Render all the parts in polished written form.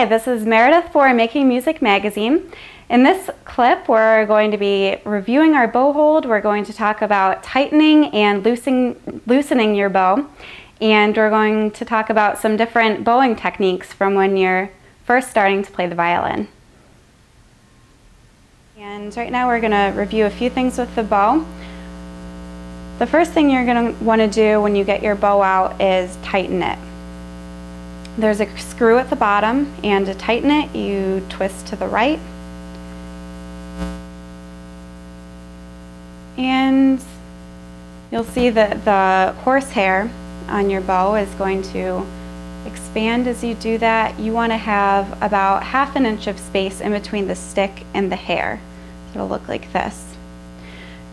Hi, this is Meredith for Making Music Magazine. In this clip, we're going to be reviewing our bow hold. We're going to talk about tightening and loosening your bow. And we're going to talk about some different bowing techniques from when you're first starting to play the violin. And right now we're going to review a few things with the bow. The first thing you're going to want to do when you get your bow out is tighten it. There's a screw at the bottom, and to tighten it, you twist to the right. And you'll see that the horsehair on your bow is going to expand as you do that. You want to have about 1/2 inch of space in between the stick and the hair. It'll look like this.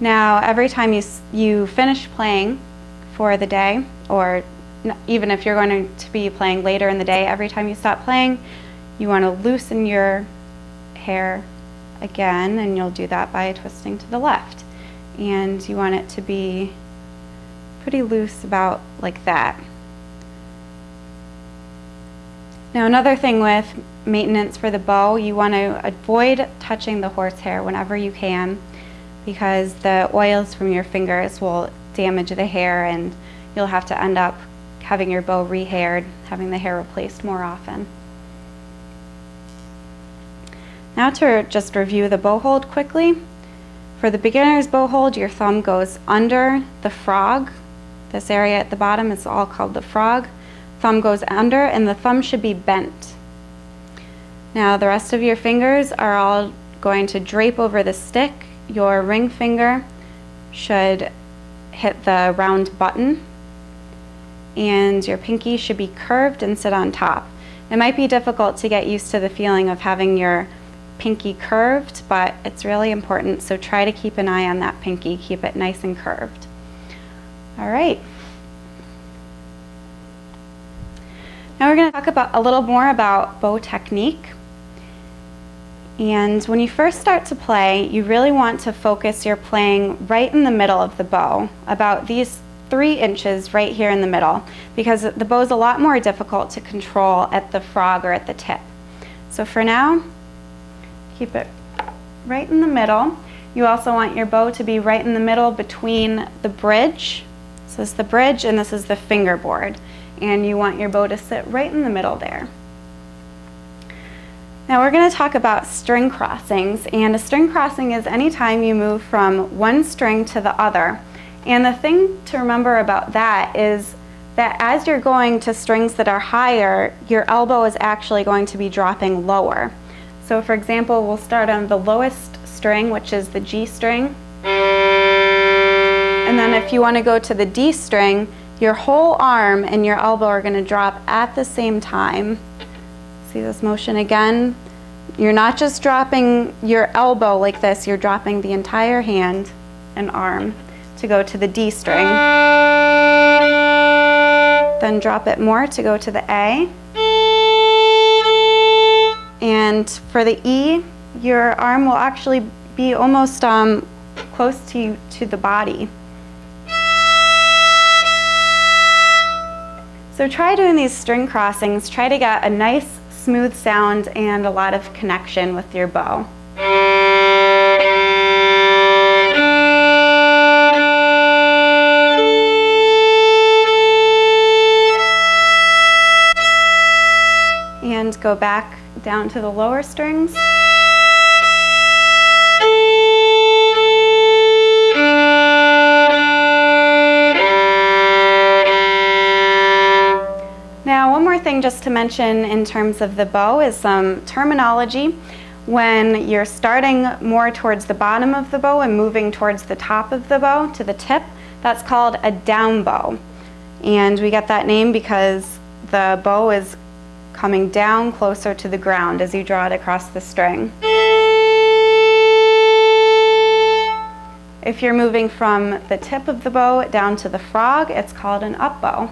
Now, every time you finish playing for the day, or even if you're going to be playing later in the day, every time you stop playing, you want to loosen your hair again, and you'll do that by twisting to the left. And you want it to be pretty loose, about like that. Now, another thing with maintenance for the bow, you want to avoid touching the horsehair whenever you can, because the oils from your fingers will damage the hair and you'll have to end up having your bow rehaired, having the hair replaced more often. Now to just review the bow hold quickly. For the beginner's bow hold, your thumb goes under the frog. This area at the bottom is all called the frog. Thumb goes under, and the thumb should be bent. Now the rest of your fingers are all going to drape over the stick. Your ring finger should hit the round button, and your pinky should be curved and sit on top. It might be difficult to get used to the feeling of having your pinky curved, but it's really important, so try to keep an eye on that pinky. Keep it nice and curved. All right. Now we're going to talk about a little more about bow technique. And when you first start to play, you really want to focus your playing right in the middle of the bow, about these 3 inches right here in the middle, because the bow is a lot more difficult to control at the frog or at the tip. So for now, keep it right in the middle. You also want your bow to be right in the middle between the bridge. So this is the bridge and this is the fingerboard. And you want your bow to sit right in the middle there. Now we're going to talk about string crossings, and a string crossing is any time you move from one string to the other. And the thing to remember about that is that as you're going to strings that are higher, your elbow is actually going to be dropping lower. So for example, we'll start on the lowest string, which is the G string. And then if you want to go to the D string, your whole arm and your elbow are going to drop at the same time. See this motion again? You're not just dropping your elbow like this, you're dropping the entire hand and arm to go to the D string. Then drop it more to go to the A. And for the E, your arm will actually be almost close to the body. So try doing these string crossings. Try to get a nice smooth sound and a lot of connection with your bow. And go back down to the lower strings. Now, one more thing just to mention in terms of the bow is some terminology. When you're starting more towards the bottom of the bow and moving towards the top of the bow to the tip, that's called a down bow. And we get that name because the bow is coming down closer to the ground as you draw it across the string. If you're moving from the tip of the bow down to the frog, it's called an up bow.